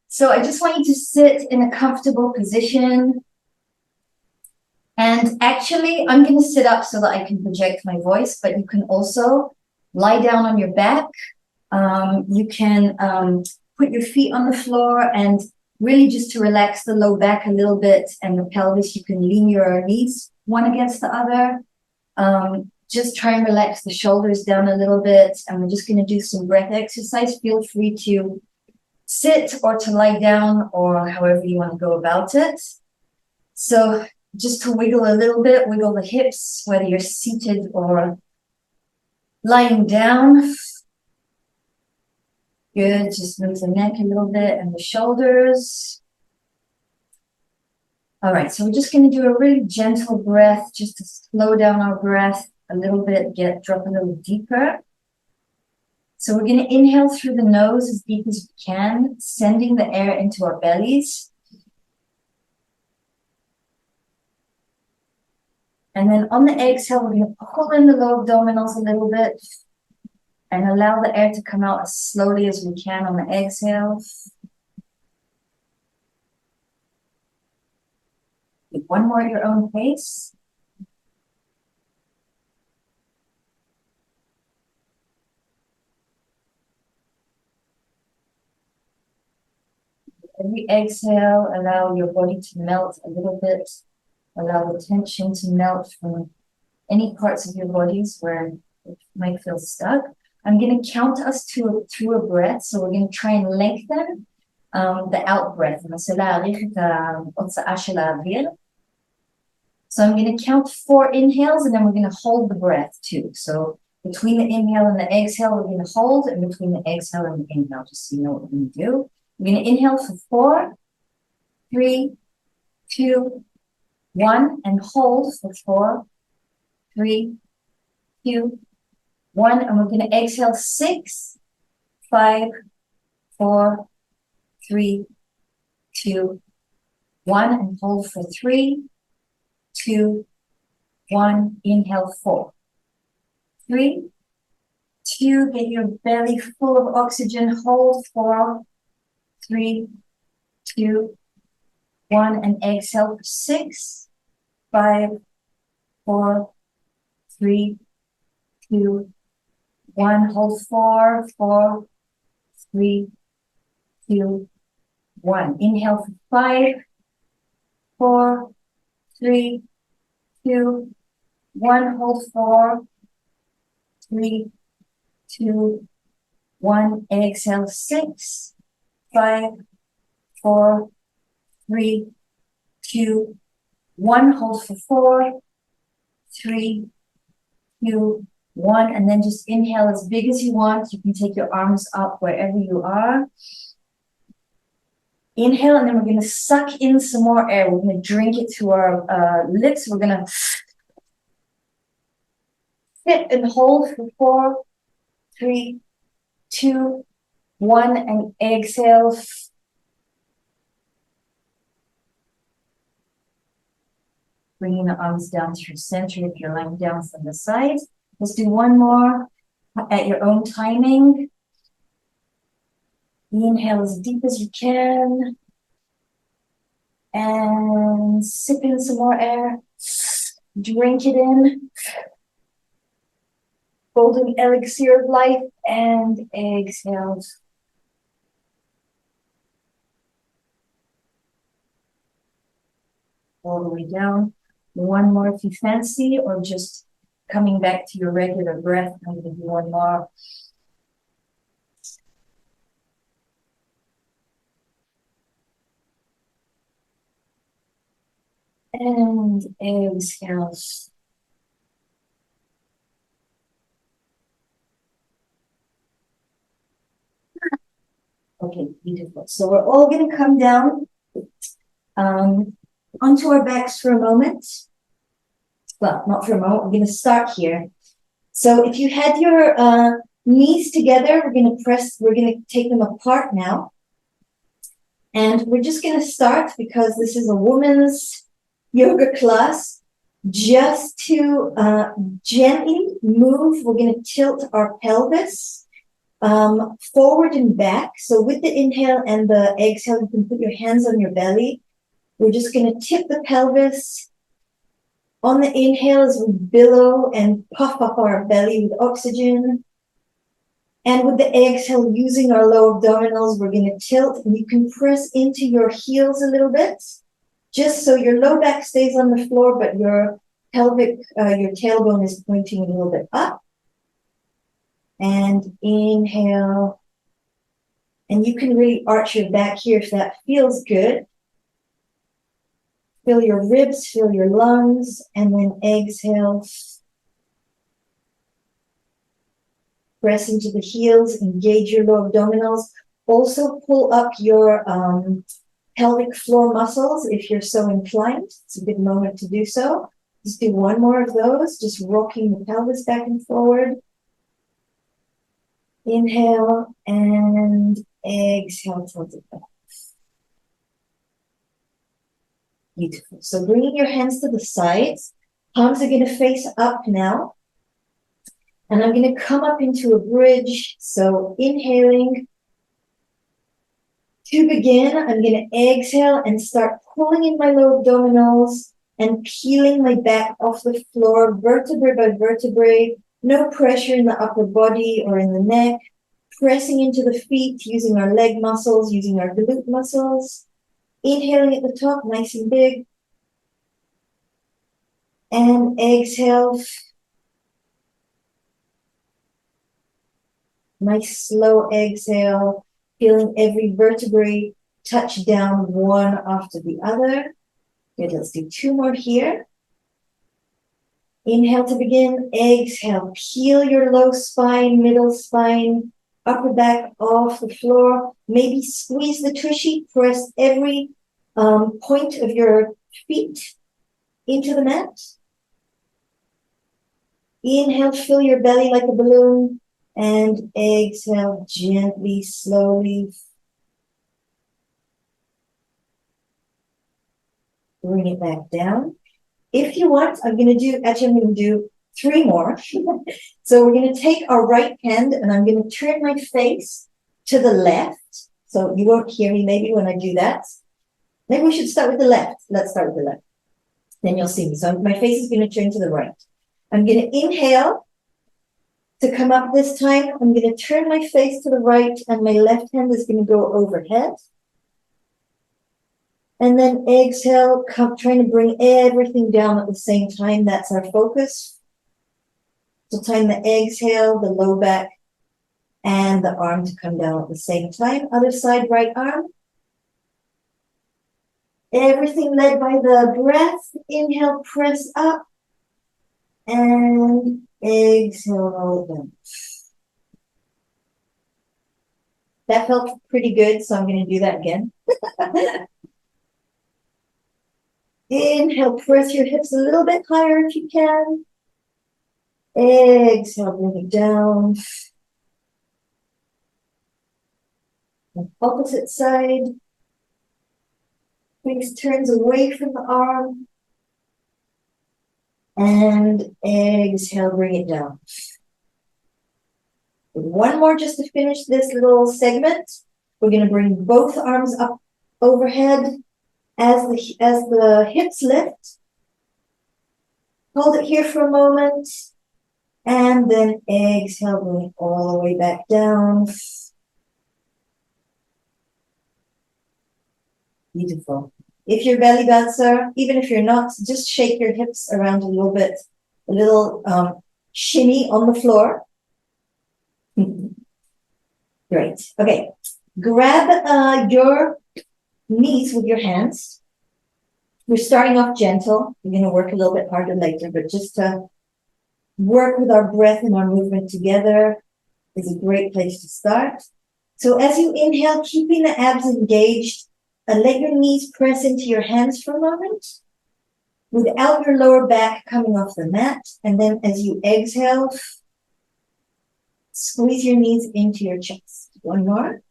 So I just want you to sit in a comfortable position. And actually, I'm going to sit up so that I can project my voice, but you can also lie down on your back. You can put your feet on the floor, and really just to relax the low back a little bit and the pelvis, you can lean your knees one against the other. Just try and relax the shoulders down a little bit. And we're just going to do some breath exercise. Feel free to sit or to lie down, or however you want to go about it. So just to wiggle a little bit, wiggle the hips, whether you're seated or lying down. Good, just move the neck a little bit and the shoulders. All right, so we're just going to do a really gentle breath, just to slow down our breath a little bit, drop a little deeper. So we're going to inhale through the nose as deep as we can, sending the air into our bellies. And then on the exhale, we're going to pull in the low abdominals a little bit and allow the air to come out as slowly as we can on the exhale. One more at your own pace. Every exhale, allow your body to melt a little bit. Allow the tension to melt from any parts of your bodies where it might feel stuck. I'm going to count us through a breath. So we're going to try and lengthen the out breath. So I'm going to count 4 inhales, and then we're going to hold the breath too. So between the inhale and the exhale, we're going to hold, and between the exhale and the inhale, just so you know what we're going to do. We're going to inhale for 4, 3, 2, 1, and hold for 4, 3, 2, 1, and we're going to exhale 6, 5, 4, 3, 2, 1, and hold for 3, 2, 1. Inhale 4, 3, 2. Get your belly full of oxygen. Hold 4, 3, 2, 1, and exhale for 6, 5, 4, 3, 2, 1. Hold 4, 4, 3, 2, 1. Inhale for 5, 4, 3, 2, 1. Hold 4, 3, 2, 1. Exhale 6, 5, 4, 3, 2, 1. Hold for 4, 3, 2, 1. And then just inhale as big as you want. You can take your arms up wherever you are. Inhale, and then we're going to suck in some more air. We're going to drink it through our lips. We're going to sit and hold for 4, 3, 2, 1, and exhale. Bringing the arms down through center if you're lying down from the side. Let's do one more at your own timing. Inhale as deep as you can. And sip in some more air. Drink it in. Golden elixir of life. And exhale. All the way down. One more if you fancy, or just coming back to your regular breath. I'm going to do one more. And exhale. Okay, beautiful. So we're all going to come down onto our backs for a moment. Well, not for a moment. We're going to start here. So if you had your knees together, we're going to take them apart now. And we're just going to start, because this is a woman's yoga class, just to gently move. We're going to tilt our pelvis forward and back. So with the inhale and the exhale, you can put your hands on your belly. We're just going to tip the pelvis. On the inhale as we billow and puff up our belly with oxygen. And with the exhale, using our low abdominals, we're going to tilt, and you can press into your heels a little bit, just so your low back stays on the floor, but your pelvic, your tailbone is pointing a little bit up. And inhale. And you can really arch your back here if that feels good. Feel your ribs, feel your lungs, and then exhale. Press into the heels, engage your low abdominals. Also pull up your pelvic floor muscles if you're so inclined. It's a good moment to do so. Just do one more of those, just rocking the pelvis back and forward. Inhale and exhale towards it back. Beautiful. So bringing your hands to the sides, palms are going to face up now. And I'm going to come up into a bridge. So inhaling. To begin, I'm going to exhale and start pulling in my low abdominals and peeling my back off the floor, vertebrae by vertebrae. No pressure in the upper body or in the neck. Pressing into the feet, using our leg muscles, using our glute muscles. Inhaling at the top, nice and big. And exhale. Nice slow exhale, feeling every vertebrae touch down one after the other. Good, let's do two more here. Inhale to begin, exhale, peel your low spine, middle spine, upper back off the floor. Maybe squeeze the tushy, press every point of your feet into the mat. Inhale, fill your belly like a balloon. And exhale gently, slowly. Bring it back down. If you want, I'm going to do three more. So we're going to take our right hand and I'm going to turn my face to the left. So you won't hear me maybe when I do that. Maybe we should start with the left. Let's start with the left. Then you'll see me. So my face is going to turn to the right. I'm going to inhale. To come up this time, I'm going to turn my face to the right and my left hand is going to go overhead. And then exhale, trying to bring everything down at the same time. That's our focus. So time the exhale, the low back, and the arm to come down at the same time. Other side, right arm. Everything led by the breath. Inhale, press up. And exhale, roll it down. That felt pretty good, so I'm going to do that again. Inhale, press your hips a little bit higher if you can. Exhale, bring it down. And opposite side. Face turns away from the arm. And exhale, bring it down. One more just to finish this little segment. We're going to bring both arms up overhead as the hips lift. Hold it here for a moment. And then exhale, bring it all the way back down. Beautiful. If you're belly dancer, even if you're not, just shake your hips around a little bit. A little shimmy on the floor. Great. Okay. Grab your knees with your hands. We're starting off gentle. We're going to work a little bit harder later, but just to work with our breath and our movement together is a great place to start. So as you inhale, keeping the abs engaged, let your knees press into your hands for a moment without your lower back coming off the mat. And then as you exhale, squeeze your knees into your chest. One more.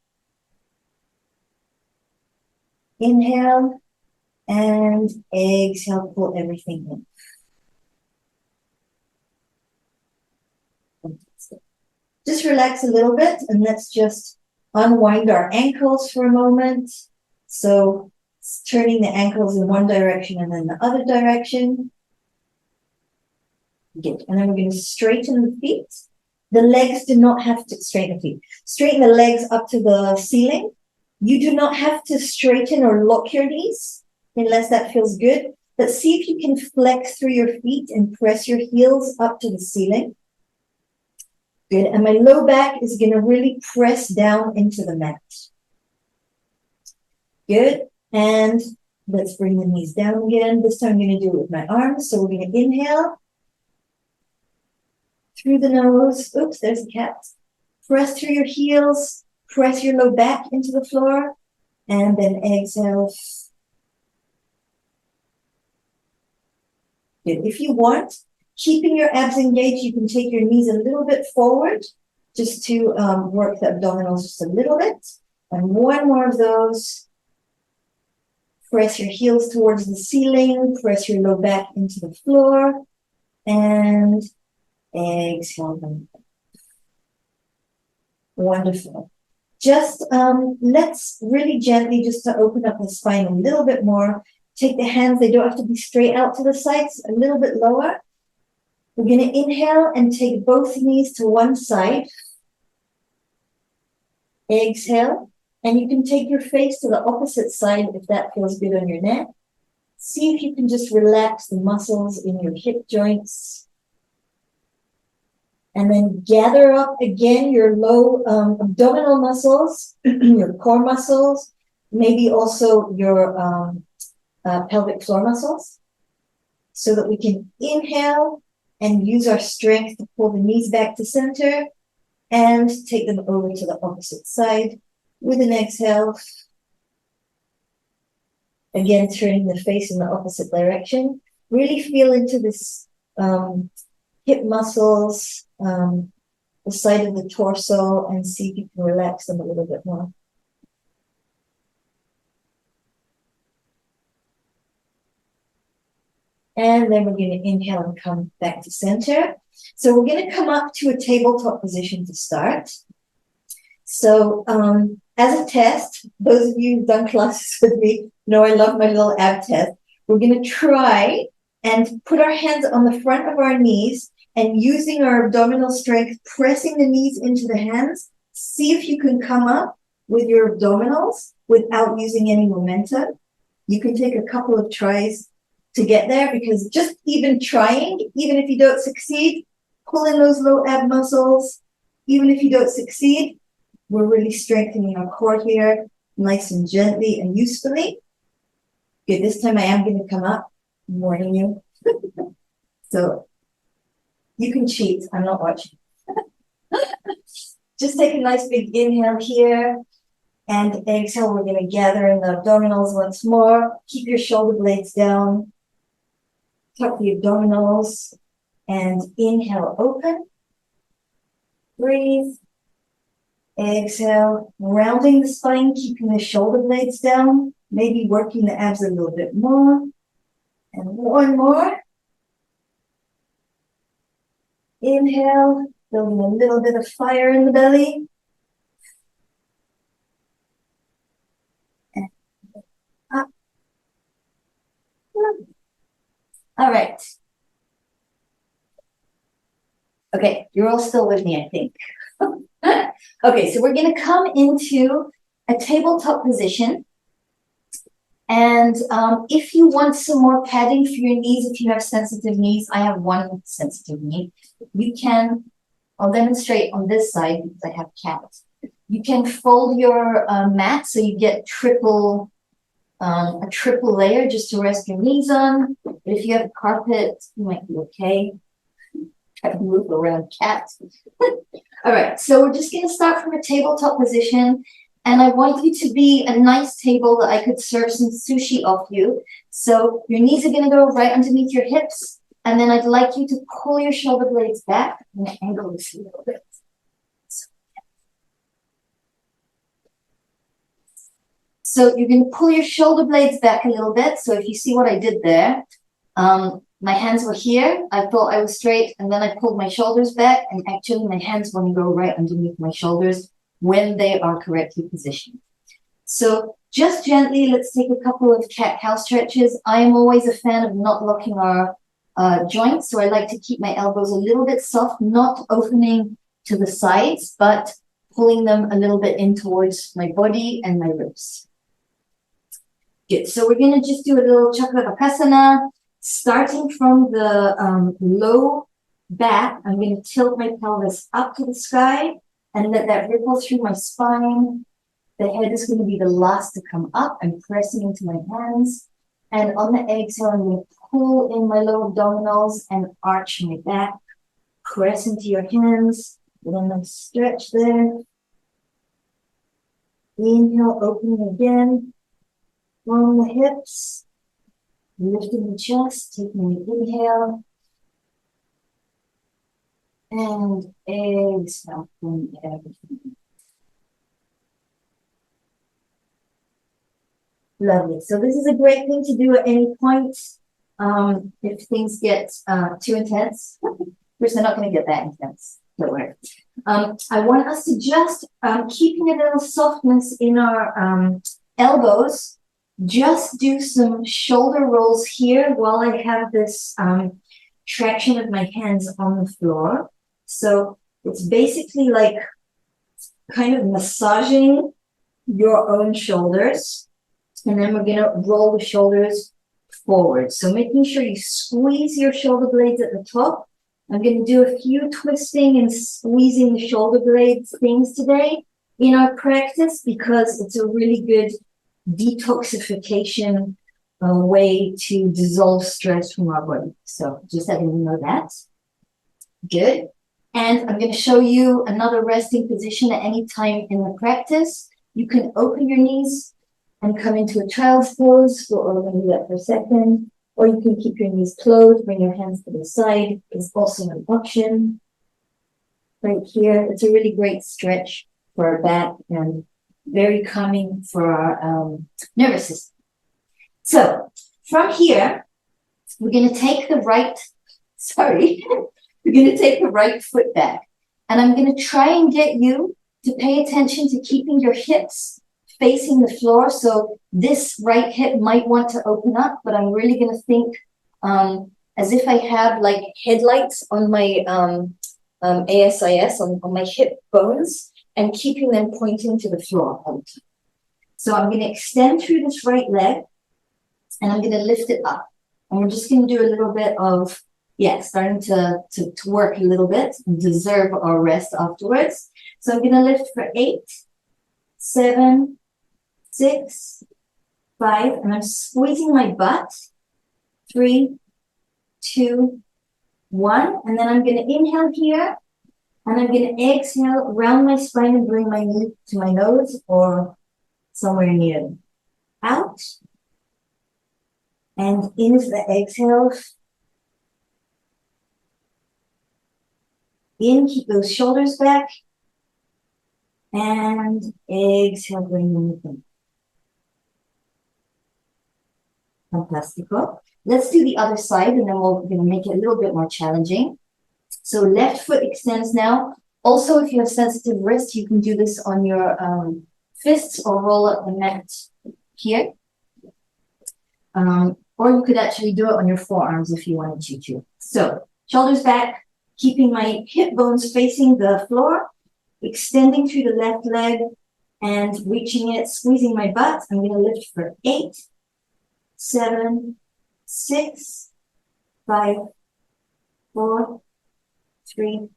Inhale and exhale, pull everything in. Fantastic. just relax a little bit and let's just unwind our ankles for a moment. So turning the ankles in one direction and then the other direction. Good. And then we're going to straighten the feet. The legs do not have to straighten the feet. Straighten the legs up to the ceiling. You do not have to straighten or lock your knees unless that feels good. But see if you can flex through your feet and press your heels up to the ceiling. Good. And my low back is going to really press down into the mat. Good. And let's bring the knees down again. This time I'm going to do it with my arms. So we're going to inhale through the nose. Oops, there's a cat. Press through your heels. Press your low back into the floor. And then exhale. Good. If you want, keeping your abs engaged, you can take your knees a little bit forward just to work the abdominals just a little bit. And one more of those. Press your heels towards the ceiling. Press your low back into the floor. And exhale them. Wonderful. Just let's really gently, just to open up the spine a little bit more. Take the hands, they don't have to be straight out to the sides, a little bit lower. We're going to inhale and take both knees to one side. Exhale. And you can take your face to the opposite side if that feels good on your neck. See if you can just relax the muscles in your hip joints. And then gather up again your low abdominal muscles, your core muscles, maybe also your pelvic floor muscles, so that we can inhale and use our strength to pull the knees back to center and take them over to the opposite side with an exhale. Again, turning the face in the opposite direction. Really feel into this hip muscles, the side of the torso, and see if you can relax them a little bit more. And then we're going to inhale and come back to center. So we're going to come up to a tabletop position to start. So as a test, those of you who've done classes with me know I love my little ab test. We're going to try and put our hands on the front of our knees and using our abdominal strength, pressing the knees into the hands. See if you can come up with your abdominals without using any momentum. You can take a couple of tries to get there, because just even trying, even if you don't succeed, pull in those low ab muscles. Even if you don't succeed, we're really strengthening our core here, nice and gently and usefully. Good, this time I am going to come up, I'm warning you. So you can cheat, I'm not watching. Just take a nice big inhale here, and exhale, we're going to gather in the abdominals once more. Keep your shoulder blades down. Tuck the abdominals and inhale, open. Breathe. Exhale, rounding the spine, keeping the shoulder blades down, maybe working the abs a little bit more. And one more. Inhale, building a little bit of fire in the belly. And up. All right. Okay, you're all still with me, I think. Okay, so we're going to come into a tabletop position. And if you want some more padding for your knees, if you have sensitive knees, I have one sensitive knee. You can, I'll demonstrate on this side because I have cats. You can fold your mat so you get a triple layer just to rest your knees on. But if you have carpet, you might be okay. Try to move around cats. All right, so we're just going to start from a tabletop position. And I want you to be a nice table that I could serve some sushi off you. So your knees are going to go right underneath your hips. And then I'd like you to pull your shoulder blades back and angle this a little bit. So you're going to pull your shoulder blades back a little bit. So if you see what I did there, My hands were here. I thought I was straight, and then I pulled my shoulders back, and actually my hands want to go right underneath my shoulders when they are correctly positioned. So just gently, let's take a couple of cat-cow stretches. I am always a fan of not locking our joints, so I like to keep my elbows a little bit soft, not opening to the sides, but pulling them a little bit in towards my body and my ribs. Good. So we're going to just do a little Chakra starting from the low back. I'm going to tilt my pelvis up to the sky and let that ripple through my spine. The head is going to be the last to come up. I'm pressing into my hands. And on the exhale, I'm going to pull in my lower abdominals and arch my back. Press into your hands. Then a stretch there. Inhale, opening again. From the hips. Lifting the chest. Taking an inhale. And exhale from everything. Lovely. So this is a great thing to do at any point. If things get too intense, which they're not going to get that intense. Don't worry. I want us to just keeping a little softness in our elbows. Just do some shoulder rolls here while I have this traction of my hands on the floor. So it's basically like kind of massaging your own shoulders. And then we're going to roll the shoulders forward. So making sure you squeeze your shoulder blades at the top. I'm going to do a few twisting and squeezing the shoulder blades things today in our practice because it's a really good detoxification way to dissolve stress from our body. So just letting you know that. Good. And I'm going to show you another resting position at any time in the practice. You can open your knees and come into a child's pose. We're going to do that for a second. Or you can keep your knees closed, bring your hands to the side. It's also an option. Right here, it's a really great stretch for our back and very calming for our nervous system. So from here, we're going to take the right, we're going to take the right foot back. And I'm going to try and get you to pay attention to keeping your hips facing the floor. So this right hip might want to open up, but I'm really going to think as if I have like headlights on my ASIS, on my hip bones, and keeping them pointing to the floor all the time. So I'm going to extend through this right leg, and I'm going to lift it up. And we're just going to do a little bit of, starting to work a little bit and deserve our rest afterwards. So I'm going to lift for 8, 7, 6, 5, and I'm squeezing my butt. 3, 2, 1, and then I'm going to inhale here, and I'm going to exhale around my spine and bring my knee to my nose or somewhere near. Out, and into the exhale. In, keep those shoulders back, and exhale, bring them in. Fantastico. Let's do the other side, and then we're going to make it a little bit more challenging. So left foot extends now. Also, if you have sensitive wrists, you can do this on your fists or roll up the mat here. Or you could actually do it on your forearms if you wanted to. So shoulders back, keeping my hip bones facing the floor, extending through the left leg and reaching it, squeezing my butt. I'm going to lift for 8, 7, 6, 5, 4, 3,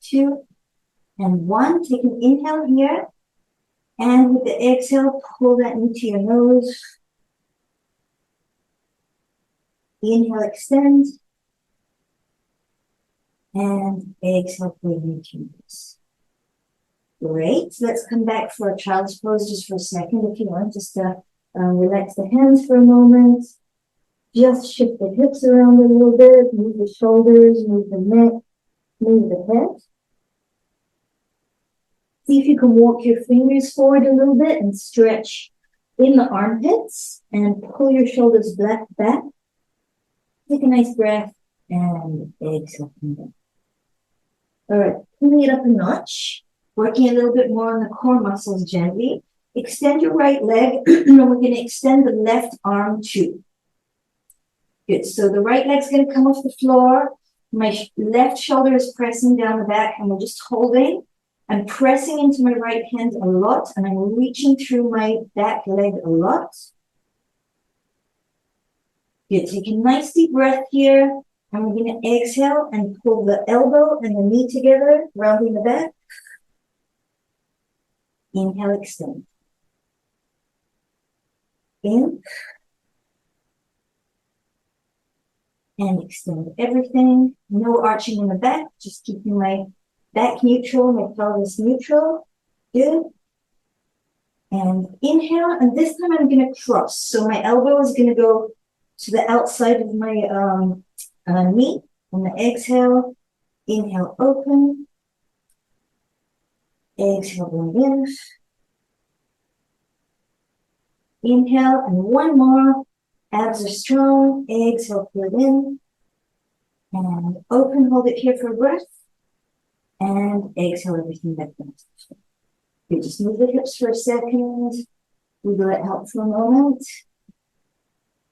2, and 1. Take an inhale here. And with the exhale, pull that into your nose. Inhale, extend. And exhale, pull into your nose. Great. Let's come back for a child's pose just for a second if you want. Just to relax the hands for a moment. Just shift the hips around a little bit. Move the shoulders, move the neck, move the head. See if you can walk your fingers forward a little bit and stretch in the armpits and pull your shoulders back. Take a nice breath and exhale. All right, pulling it up a notch, working a little bit more on the core muscles gently. Extend your right leg, and we're going to extend the left arm too. Good, so the right leg's going to come off the floor. My left shoulder is pressing down the back, and we're just holding. I'm pressing into my right hand a lot, and I'm reaching through my back leg a lot. Good, take a nice deep breath here. And we're going to exhale and pull the elbow and the knee together, rounding the back. Inhale, extend. In. And extend everything. No arching in the back, just keeping my back neutral, my pelvis neutral. Good. And inhale, and this time I'm going to cross. So my elbow is going to go to the outside of my knee. On the exhale, inhale, open. Exhale, bring in. Inhale, and one more. Abs are strong. Exhale, pull it in. And open, hold it here for a breath. And exhale everything back down. Okay, just move the hips for a second. Will that help for a moment?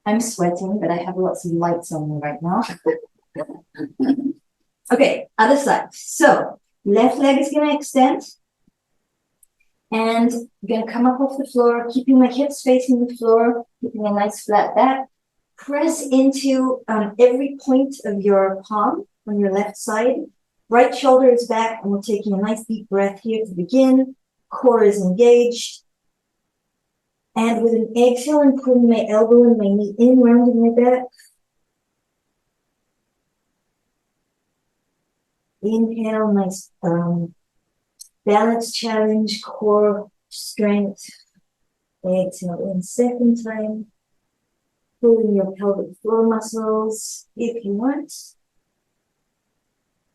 I'm sweating, but I have lots of lights on me right now. Okay, other side. So, left leg is going to extend. And I'm going to come up off the floor, keeping my hips facing the floor, keeping a nice flat back. Press into every point of your palm on your left side. Right shoulder is back, and we're taking a nice deep breath here to begin. Core is engaged. And with an exhale, I'm putting my elbow and my knee in, rounding my back. Inhale, nice balance challenge, core strength. Exhale in second time. Pulling your pelvic floor muscles if you want.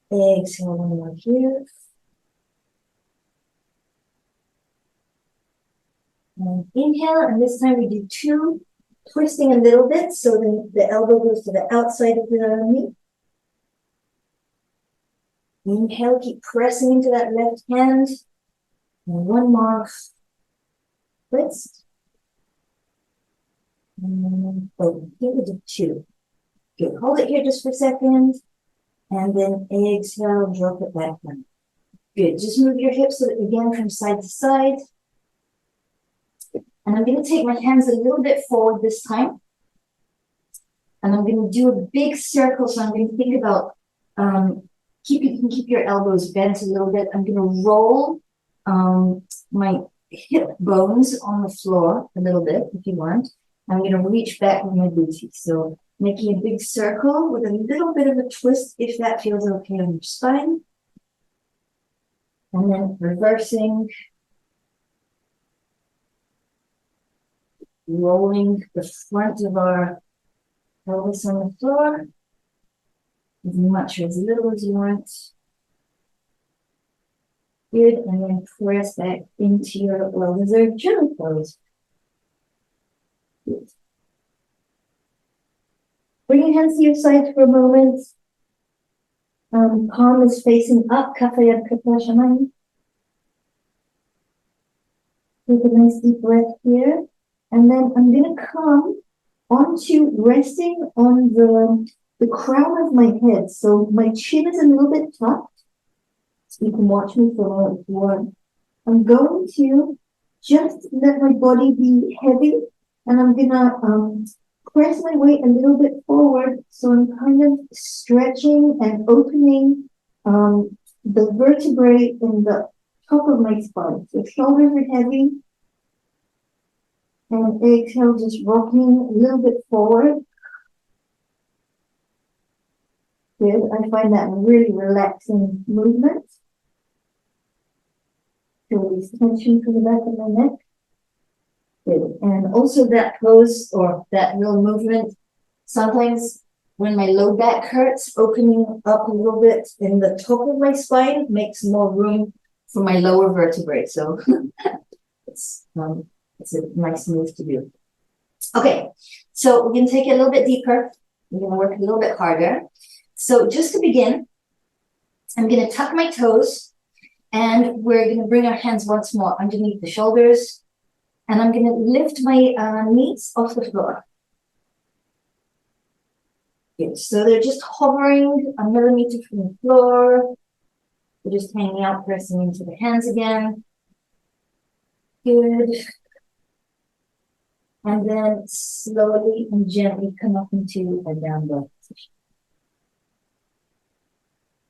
Exhale one more here. And inhale, and this time we do two, twisting a little bit so the elbow goes to the outside of the knee. Inhale, keep pressing into that left hand. And one more twist. And open. Here we do two. Good. Hold it here just for a second. And then exhale, drop it back down. Good. Just move your hips again from side to side. And I'm going to take my hands a little bit forward this time. And I'm going to do a big circle. So I'm going to think about, you can keep your elbows bent a little bit. I'm going to roll my hip bones on the floor a little bit, if you want. I'm going to reach back with my booty. So making a big circle with a little bit of a twist, if that feels okay on your spine. And then reversing. Rolling the front of our pelvis on the floor, as much or as little as you want. Good, and then press back into your well-deserved journal pose. Good. Bring your hands to your side for a moment. Palm is facing up, kafa yad kata shamayim. Take a nice deep breath here. And then I'm going to come onto resting on the crown of my head. So my chin is a little bit tucked. So you can watch me for a moment if you want. I'm going to just let my body be heavy. And I'm going to press my weight a little bit forward. So I'm kind of stretching and opening the vertebrae in the top of my spine. So shoulders are heavy. And exhale, just rocking a little bit forward. Good. I find that really relaxing movement. Release tension from the back of my neck. Good. And also that pose or that little movement, sometimes when my low back hurts, opening up a little bit in the top of my spine makes more room for my lower vertebrae. So it's a nice move to do. Okay, so we're going to take it a little bit deeper. I'm going to work a little bit harder. So just to begin, I'm going to tuck my toes and we're going to bring our hands once more underneath the shoulders. And I'm going to lift my knees off the floor. Good. So they're just hovering a millimeter from the floor. We're just hanging out, pressing into the hands again. Good. And then slowly and gently come up into a down dog position.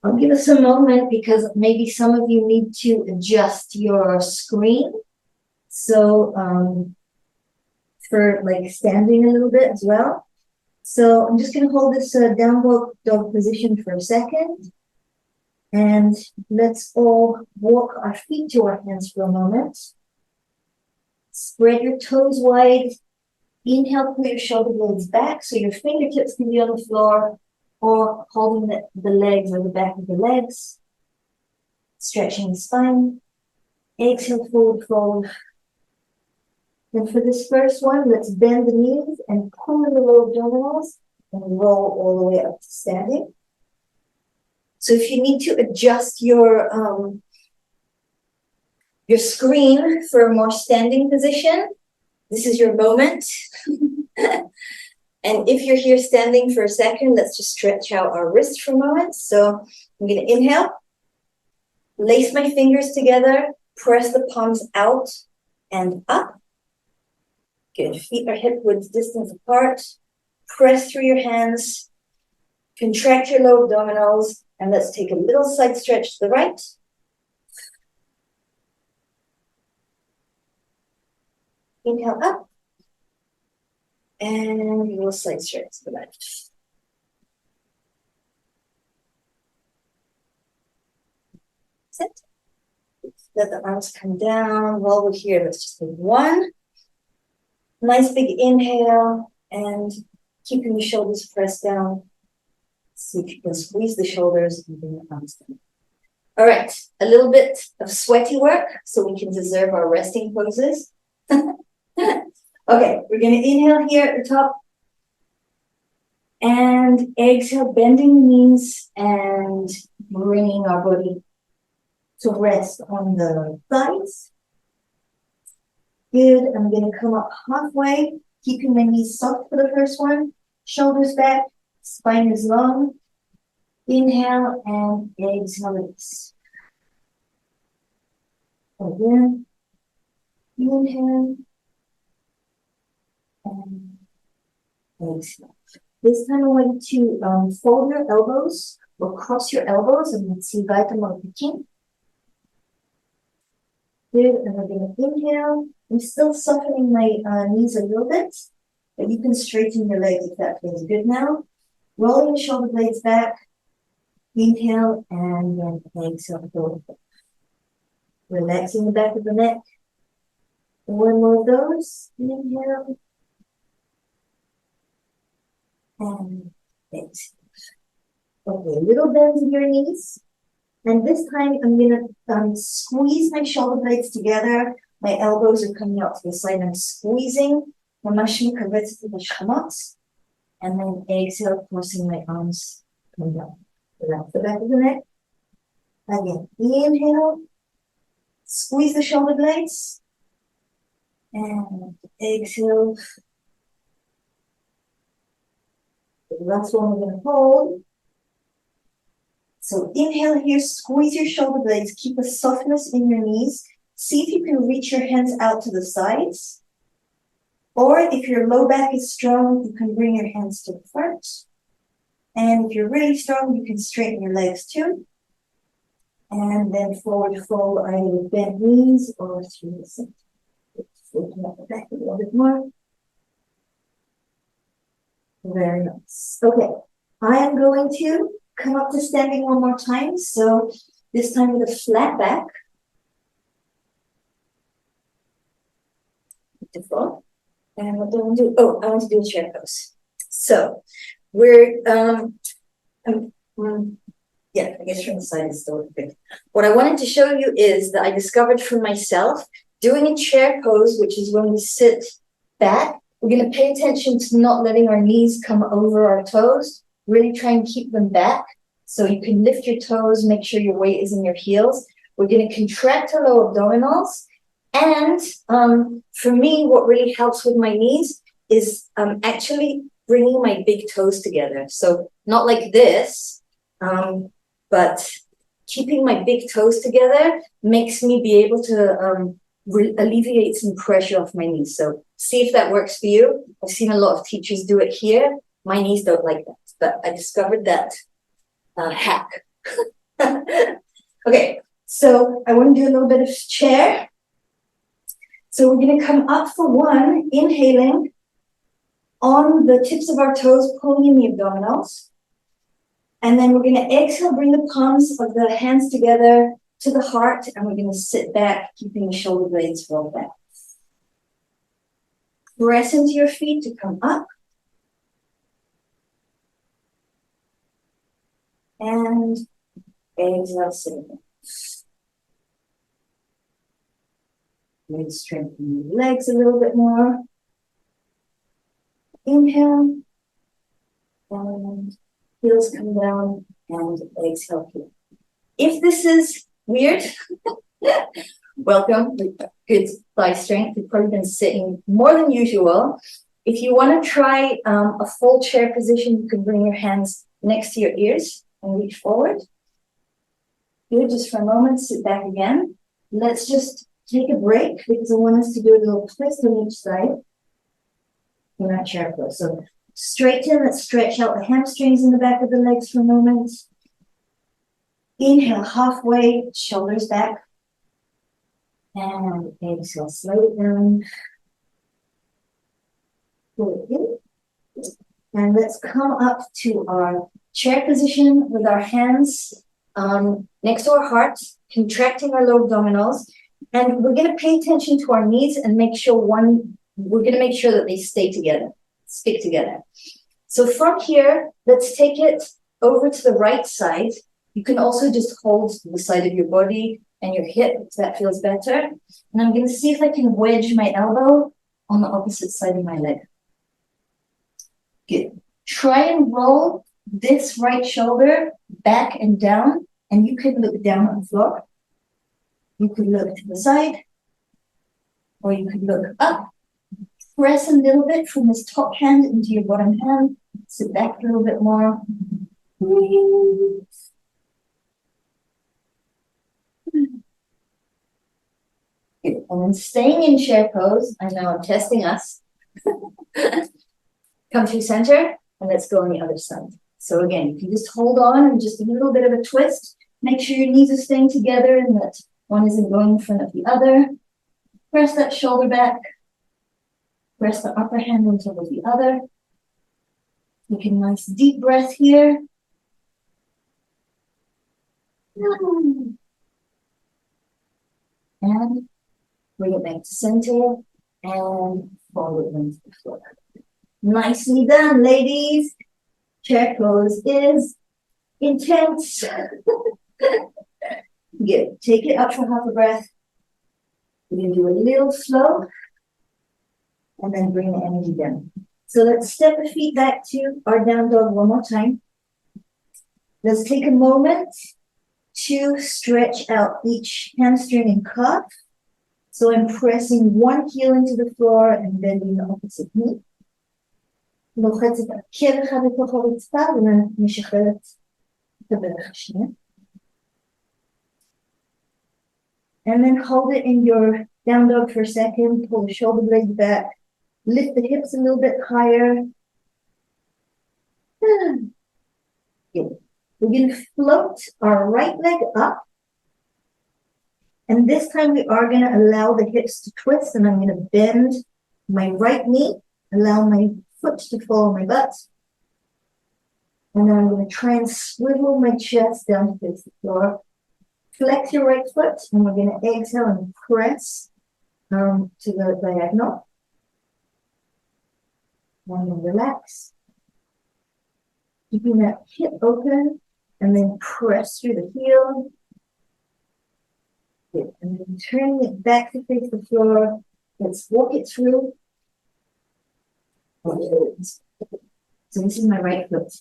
I'll give us a moment because maybe some of you need to adjust your screen. So for like standing a little bit as well. So I'm just going to hold this down dog position for a second. And let's all walk our feet to our hands for a moment. Spread your toes wide. Inhale, pull your shoulder blades back so your fingertips can be on the floor or holding the legs or the back of the legs. Stretching the spine. Exhale, forward fold. Then for this first one, let's bend the knees and pull in the lower abdominals and roll all the way up to standing. So if you need to adjust your screen for a more standing position, this is your moment. And if you're here standing for a second, let's just stretch out our wrists for a moment. So I'm going to inhale, lace my fingers together, press the palms out and up. Good. Feet are hip width distance apart. Press through your hands. Contract your lower abdominals. And let's take a little side stretch to the right. Inhale up. And a little side stretch to the left. Sit. Let the arms come down. While we're here, let's just take one. Nice big inhale. And keeping the shoulders pressed down. See if you can squeeze the shoulders and bring the arms down. All right, a little bit of sweaty work so we can deserve our resting poses. Okay, we're going to inhale here at the top. And exhale, bending the knees and bringing our body to rest on the thighs. Good, I'm going to come up halfway, keeping my knees soft for the first one. Shoulders back, spine is long. Inhale and exhale, release. Again, inhale and exhale. This time I want you to fold your elbows or cross your elbows and let's see Vaitama Pikin. Good, and we're going to inhale. I'm still softening my knees a little bit, but you can straighten your legs if that feels good now. Rolling the shoulder blades back. Inhale and then exhale. Relaxing the back of the neck. One more of those. Inhale. And exhale. Okay, little bends in your knees. And this time I'm going to squeeze my shoulder blades together. My elbows are coming out to the side. I'm squeezing. And then exhale, crossing my arms. Come down. Relax the back of the neck. Again, inhale. Squeeze the shoulder blades. And exhale. The last one we're going to hold. So inhale here, squeeze your shoulder blades. Keep a softness in your knees. See if you can reach your hands out to the sides. Or if your low back is strong, you can bring your hands to the front. And if you're really strong, you can straighten your legs too. And then forward fold either with bent knees or through the center. Open up the back a little bit more. Very nice. Okay, I am going to come up to standing one more time. So this time with a flat back. Beautiful. And what do I want to do? Oh, I want to do a chair pose. So we're, yeah, I guess from the side is still good. What I wanted to show you is that I discovered for myself doing a chair pose, which is when we sit back We're going to pay attention to not letting our knees come over our toes. Really try and keep them back. So you can lift your toes, make sure your weight is in your heels. We're going to contract our lower abdominals. And for me, what really helps with my knees is actually bringing my big toes together. So not like this, but keeping my big toes together makes me be able to alleviate some pressure off my knees. So see if that works for you. I've seen a lot of teachers do it here. My knees don't like that, but I discovered that hack. Okay, so I want to do a little bit of chair. So we're going to come up for one, inhaling on the tips of our toes, pulling in the abdominals. And then we're going to exhale, bring the palms of the hands together to the heart, and we're going to sit back, keeping the shoulder blades rolled back. Press into your feet to come up. And exhale, sit back. Maybe strengthen your legs a little bit more. Inhale. And heels come down, and exhale here. If this is weird, welcome. Good thigh strength. You've probably been sitting more than usual. If you want to try a full chair position, you can bring your hands next to your ears and reach forward. Good, just for a moment, sit back again. Let's just take a break because I want us to do a little twist on each side in our chair pose. So straighten, let's stretch out the hamstrings in the back of the legs for a moment. Inhale halfway, shoulders back. And exhale, slow it down. Pull it in. And let's come up to our chair position with our hands next to our heart, contracting our lower abdominals. And we're going to pay attention to our knees and make sure we're going to make sure that they stay together, stick together. So from here, let's take it over to the right side. You can also just hold the side of your body and your hip if that feels better. And I'm going to see if I can wedge my elbow on the opposite side of my leg. Good. Try and roll this right shoulder back and down, and you could look down on the floor. You could look to the side, or you could look up. Press a little bit from this top hand into your bottom hand. Sit back a little bit more. Breathe. Good. And then staying in chair pose, I know I'm testing us. Come to center, and let's go on the other side. So again, you can just hold on and just a little bit of a twist. Make sure your knees are staying together and that one isn't going in front of the other. Press that shoulder back. Press the upper hand on top of the other. Take a nice deep breath here. And bring it back to center and forward into the floor. Nicely done, ladies. Chair pose is intense. Good. Take it up for half a breath. We're going to do a little slow and then bring the energy down. So let's step the feet back to our down dog one more time. Let's take a moment to stretch out each hamstring and calf. So I'm pressing one heel into the floor and bending the opposite knee. לוחצת עקב אחד לתוך הרצפה ומשחררת את הברך השנייה. And then hold it in your down dog for a second. Pull the shoulder blades back. Lift the hips a little bit higher. Good. We're going to float our right leg up. And this time we are going to allow the hips to twist, and I'm going to bend my right knee, allow my foot to follow my butt. And then I'm going to try and swivel my chest down to face the floor. Flex your right foot, and we're going to exhale and press to the diagonal. And then relax. Keeping that hip open, and then press through the heel. Good. And then turning it back to face the floor. Let's walk it through. So this is my right foot.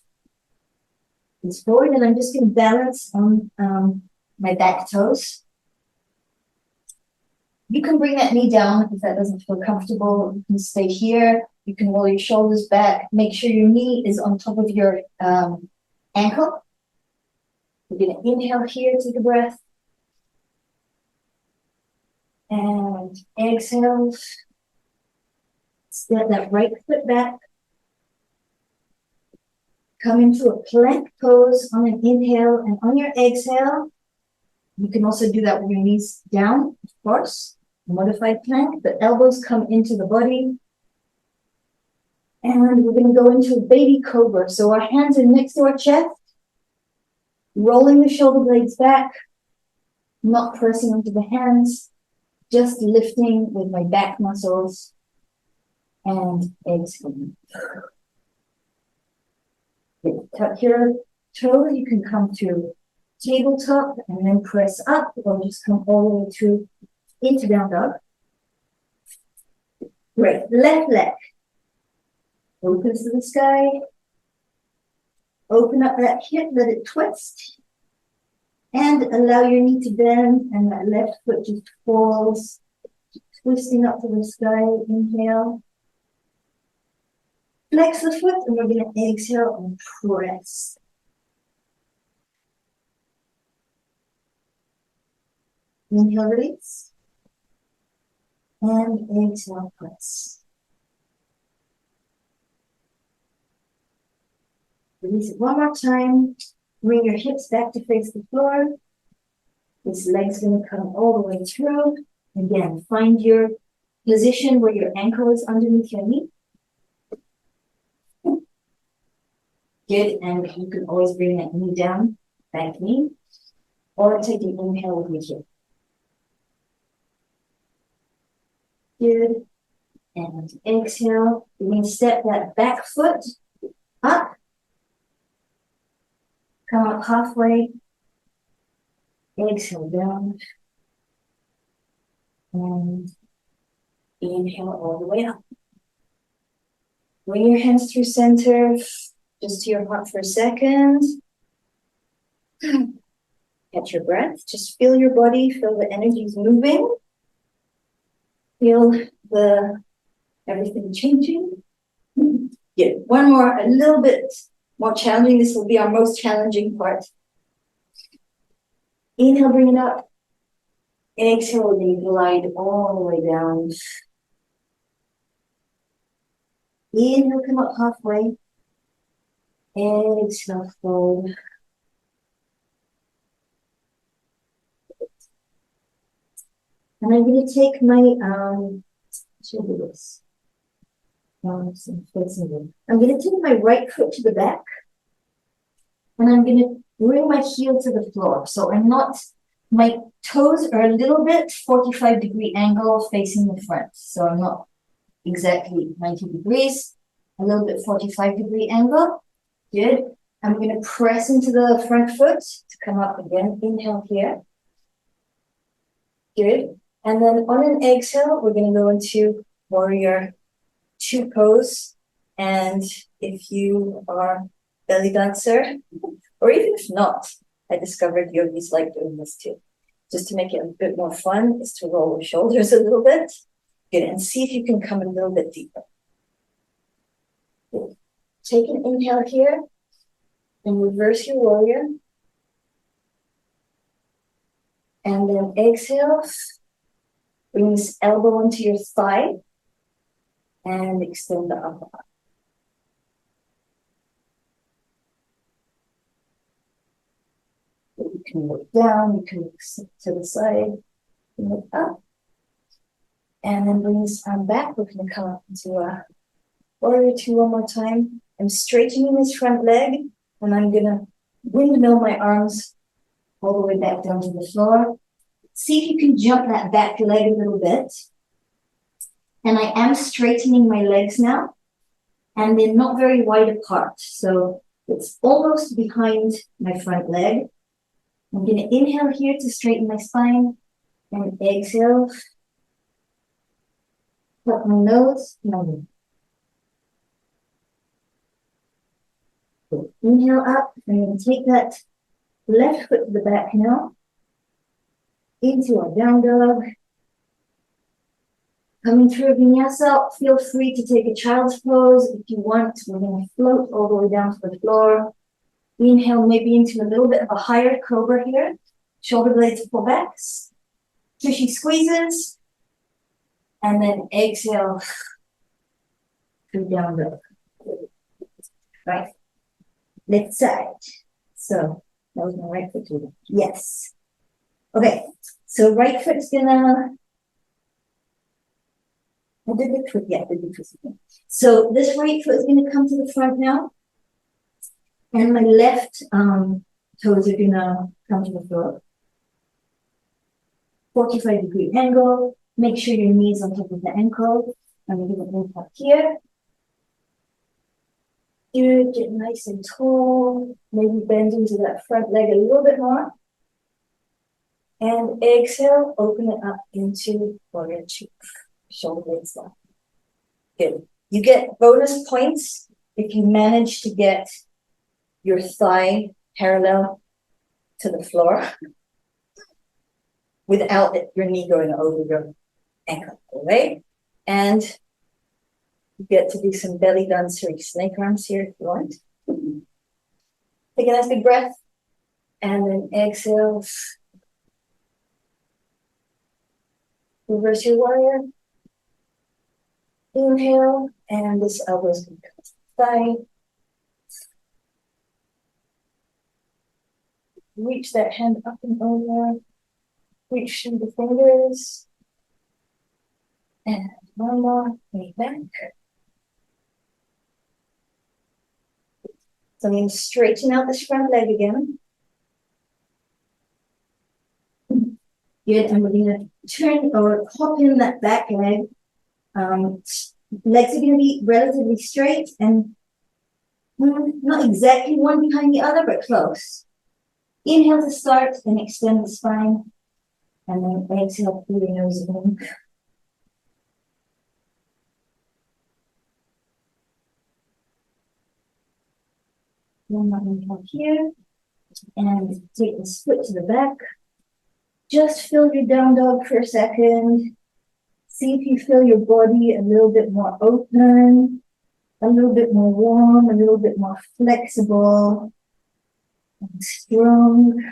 It's forward, and I'm just going to balance on my back toes. You can bring that knee down if that doesn't feel comfortable. You can stay here. You can roll your shoulders back. Make sure your knee is on top of your ankle. We're going to inhale here, take a breath. And exhale. Step that right foot back. Come into a plank pose on an inhale, and on your exhale, you can also do that with your knees down, of course. Modified plank. The elbows come into the body. And we're going to go into a baby cobra. So our hands are next to our chest, rolling the shoulder blades back, not pressing into the hands, just lifting with my back muscles, and exhaling. Tuck your toes. You can come to tabletop and then press up, or just come all the way to into down dog. Great. Left leg opens to the sky. Open up that hip, let it twist, and allow your knee to bend, and that left foot just falls, twisting up to the sky. Inhale. Flex the foot, and we're going to exhale and press. Inhale, release. And exhale, press. Release it one more time. Bring your hips back to face the floor. This leg's going to come all the way through. Again, find your position where your ankle is underneath your knee. Good, and you can always bring that knee down, back knee, or take the inhale with you here. Good, and exhale. You're going to step that back foot up, come up halfway, exhale down, and inhale all the way up. Bring your hands through center, just to your heart for a second. Catch your breath. Just feel your body, feel the energies moving. Feel everything changing. Good. One more, a little bit more challenging. This will be our most challenging part. Inhale, bring it up. Exhale, then glide all the way down. Inhale, come up halfway. Exhale, fold. And I'm going to take my, should do this. I'm going to take my right foot to the back. And I'm going to bring my heel to the floor. So my toes are a little bit 45-degree angle facing the front. So I'm not exactly 90 degrees, a little bit 45-degree angle. Good. I'm going to press into the front foot to come up again. Inhale here. Good. And then on an exhale, we're going to go into warrior two pose. And if you are belly dancer, or even if not, I discovered yogis like doing this too. Just to make it a bit more fun is to roll the shoulders a little bit. Good. And see if you can come a little bit deeper. Good. Take an inhale here and reverse your warrior. And then exhale. Bring this elbow into your thigh and extend the upper arm. You can look down, you can look to the side, you can look up. And then bring this arm back. We're going to come up into a warrior two one more time. I'm straightening this front leg, and I'm going to windmill my arms all the way back down to the floor. See if you can jump that back leg a little bit. And I am straightening my legs now, and they're not very wide apart. So it's almost behind my front leg. I'm going to inhale here to straighten my spine, and exhale. Tuck my nose, Good. Inhale up, and then take that left foot to the back now, into our down dog. Coming through vinyasa, feel free to take a child's pose if you want. We're going to float all the way down to the floor. Inhale maybe into a little bit of a higher cobra here. Shoulder blades pull back. Tushy squeezes. And then exhale through down dog. Right. Left side. So that was my right foot too. Yes. Okay. So right foot is gonna. I did the twist. Yeah, I did the twist again. So this right foot is gonna come to the front now, and my left toes are gonna come to the floor. 45-degree angle. Make sure your knees on top of the ankle. I'm gonna move up here. Good, get nice and tall. Maybe bend into that front leg a little bit more. And exhale, open it up into warrior two. Shoulder blades down. Good. You get bonus points if you manage to get your thigh parallel to the floor without your knee going over your ankle, right? And you get to do some belly dance or snake arms here if you want. Take a nice big breath. And then exhale. Reverse your warrior. Inhale, and this elbow is going to come to the thigh. Reach that hand up and over. Reach through the fingers. And one more, way back. So I'm going to straighten out this front leg again. Good, and we're going to turn or hop in that back leg. Legs are going to be relatively straight and not exactly one behind the other, but close. Inhale to start and extend the spine. And then exhale through the nose again. One more inhale here. And take this foot to the back. Just feel your down dog for a second. See if you feel your body a little bit more open, a little bit more warm, a little bit more flexible and strong.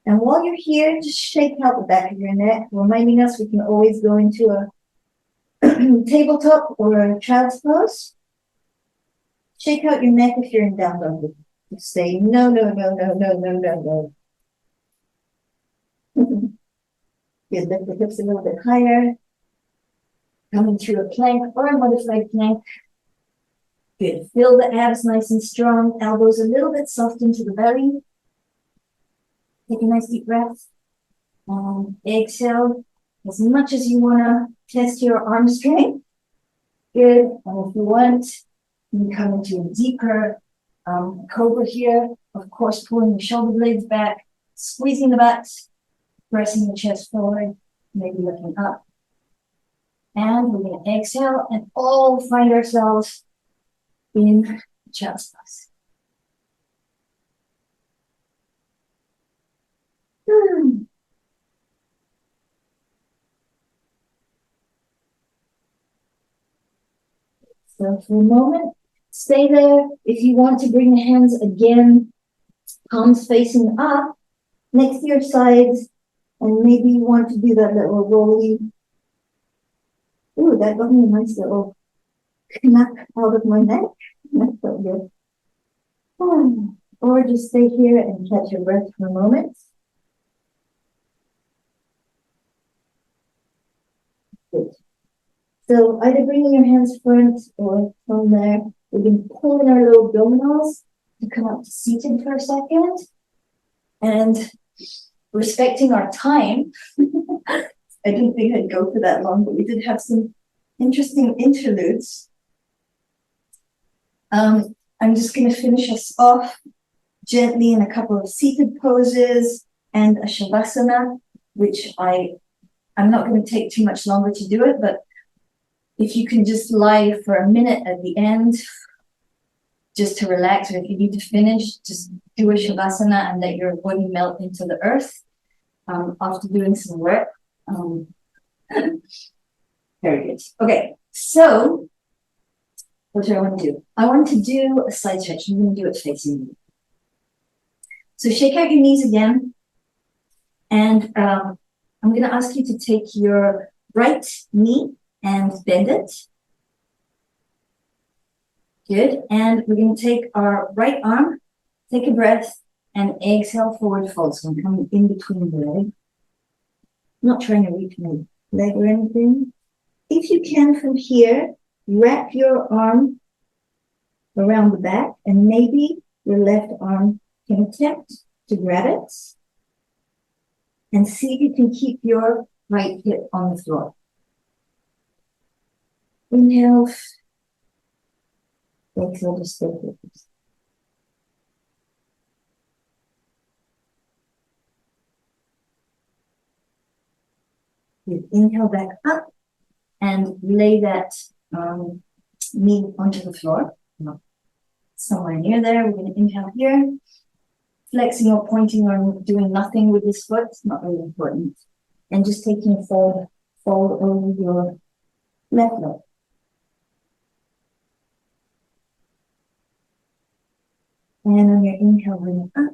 And while you're here, just shake out the back of your neck, reminding us we can always go into a tabletop or a child's pose. Shake out your neck if you're in down dog. Just say no, no, no, no, no, no, no, no. Good, lift the hips a little bit higher. Coming through a plank or a modified plank. Good, feel the abs nice and strong. Elbows a little bit soft into the belly. Take a nice deep breath. Exhale as much as you want to test your arm strength. Good, and if you want, you can come into a deeper cobra here. Of course, pulling the shoulder blades back, squeezing the butt. Pressing the chest forward, maybe looking up. And we're going to exhale and all find ourselves in child's pose. So for a moment, stay there. If you want to bring the hands again, palms facing up, next to your sides. And maybe you want to do that little rolly. Ooh, that got me a nice little knack out of my neck. That felt good. Or just stay here and catch your breath for a moment. Good. So either bringing your hands front or from there, we're going to pull in our little abdominals to come up to seated for a second. And respecting our time, I didn't think I'd go for that long, but we did have some interesting interludes. I'm just going to finish us off gently in a couple of seated poses and a shavasana, which I'm not going to take too much longer to do it, but if you can just lie for a minute at the end, just to relax, or if you need to finish, just do a Shavasana and let your body melt into the earth after doing some work. Very good. Okay, so what do I want to do? I want to do a side stretch. I'm going to do it facing you. So shake out your knees again. And I'm going to ask you to take your right knee and bend it. Good. And we're going to take our right arm, take a breath, and exhale, forward fold. So I'm coming in between the leg. I'm not trying to reach my leg or anything. If you can, from here, wrap your arm around the back, and maybe your left arm can attempt to grab it. And see if you can keep your right hip on the floor. Inhale. Exhale, just stay with this. You inhale back up and lay that knee onto the floor. Somewhere near there. We're going to inhale here. Flexing or pointing or doing nothing with this foot, it's not really important. And just taking a fold over your left leg. And on your inhale, bring it up.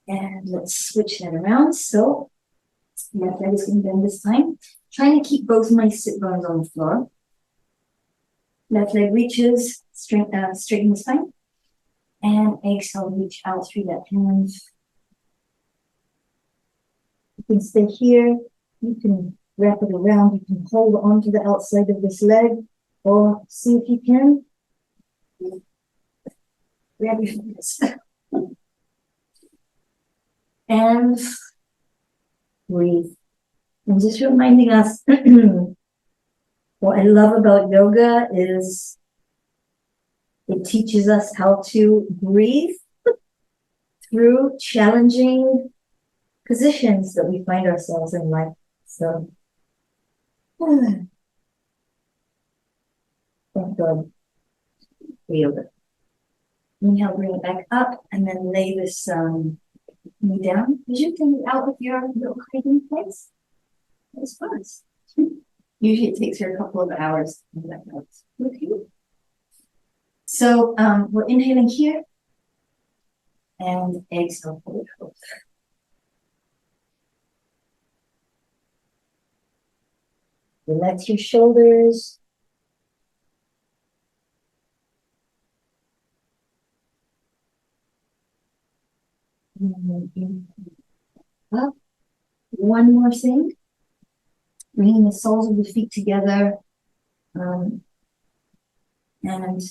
And let's switch that around. So, left leg is going to bend this time. Trying to keep both my sit bones on the floor. Left leg reaches, straighten the spine. And exhale, reach out through that hand. You can stay here. You can wrap it around. You can hold on to the outside of this leg. Or see if you can grab your fingers. And breathe. And just reminding us, what I love about yoga is it teaches us how to breathe through challenging positions that we find ourselves in life. So, thank God for yoga. Inhale, bring it back up, and then lay this knee down. Did you think it out with your little hiding place? It was fun. Usually it takes her a couple of hours. Okay. So we're inhaling here and exhale forward fold. Relax your shoulders. Up. One more thing. Bringing the soles of the feet together. And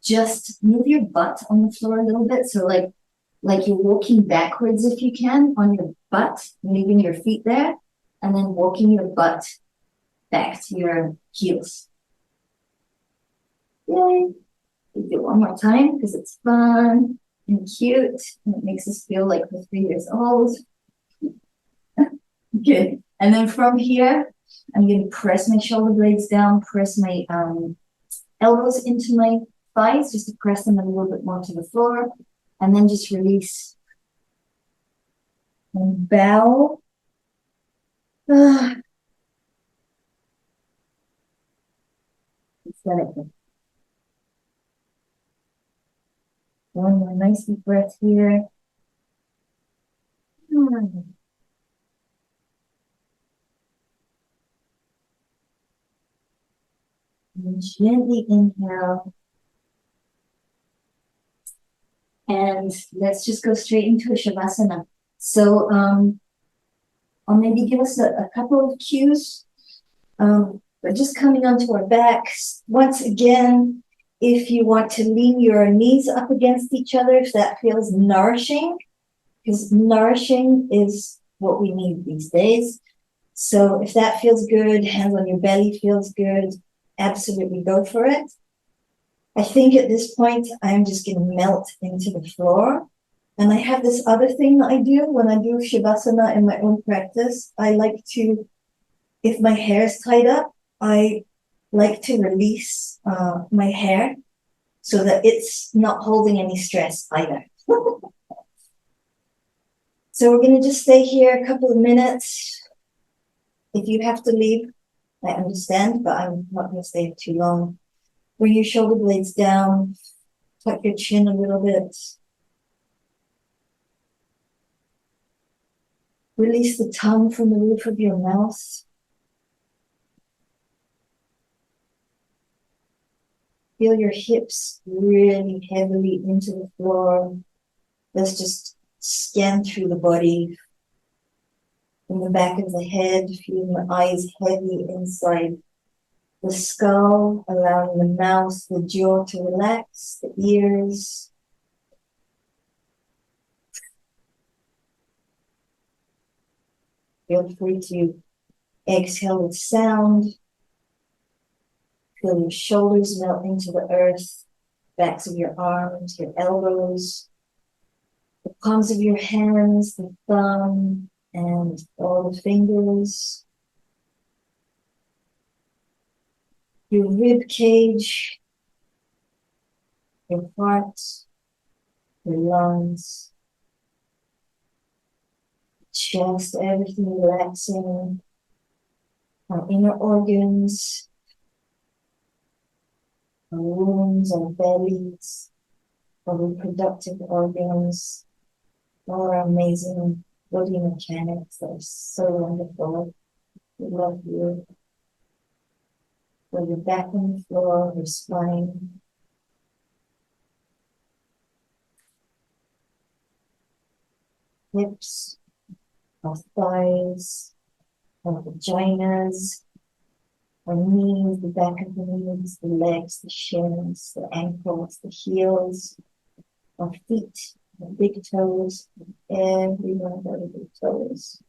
just move your butt on the floor a little bit. So like you're walking backwards if you can on your butt, leaving your feet there, and then walking your butt back to your heels. Yay. We do it one more time because it's fun and cute and it makes us feel like we're 3 years old. Good. And then from here, I'm going to press my shoulder blades down, press my elbows into my thighs, just to press them a little bit more to the floor, and then just release and bow. One more nice deep breath here. And gently inhale. And let's just go straight into a Shavasana. So I'll maybe give us a couple of cues. But just coming onto our backs. Once again, if you want to lean your knees up against each other, if that feels nourishing, because nourishing is what we need these days. So if that feels good, hands on your belly feels good, absolutely go for it. I think at this point, I'm just going to melt into the floor. And I have this other thing that I do when I do Shavasana in my own practice. I like to, if my hair is tied up, I like to release my hair so that it's not holding any stress either. So we're going to just stay here a couple of minutes. If you have to leave, I understand, but I'm not going to stay too long. Bring your shoulder blades down, tuck your chin a little bit. Release the tongue from the roof of your mouth. Feel your hips really heavily into the floor. Let's just scan through the body. From the back of the head, feeling the eyes heavy inside the skull, allowing the mouth, the jaw to relax, the ears. Feel free to exhale with sound. Feel your shoulders melt into the earth, backs of your arms, your elbows, the palms of your hands, the thumb, and all the fingers. Your rib cage, your heart, your lungs, chest, everything relaxing. Our inner organs, our wombs, our bellies, our reproductive organs, all our amazing body mechanics that are so wonderful. We love you. Feel your back on the floor, your spine. Hips, our thighs, our vaginas, our knees, the back of the knees, the legs, the shins, the ankles, the heels, our feet, the big toes, every one of our big toes.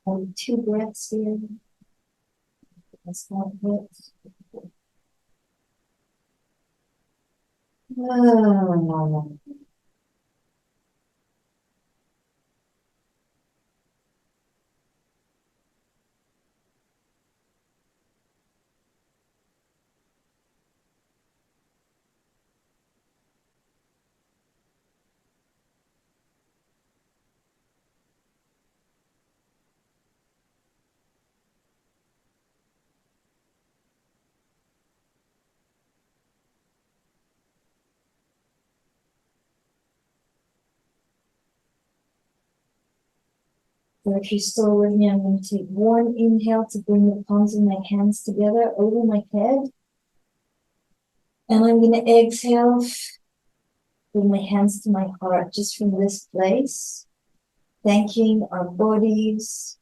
Only 2 breaths here. That's not it. Oh. So if you're still with me, I'm going to take one inhale to bring the palms of my hands together over my head. And I'm going to exhale, bring my hands to my heart just from this place, thanking our bodies,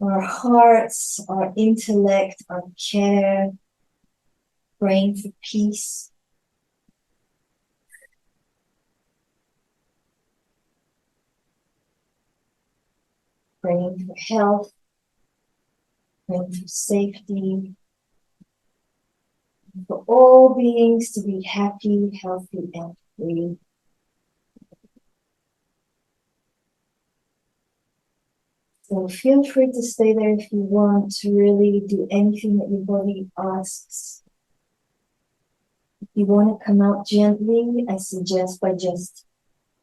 our hearts, our intellect, our care, praying for peace. Praying for health, praying for safety, for all beings to be happy, healthy, and free. So feel free to stay there if you want to really do anything that your body asks. If you want to come out gently, I suggest by just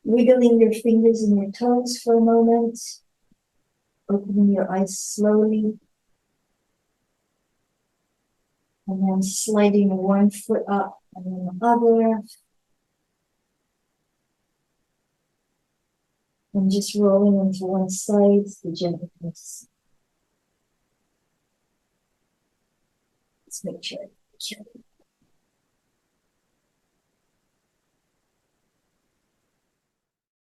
wiggling your fingers and your toes for a moment, opening your eyes slowly, and then sliding one foot up and then the other, and just rolling into one side, the gentleness. Let's make sure.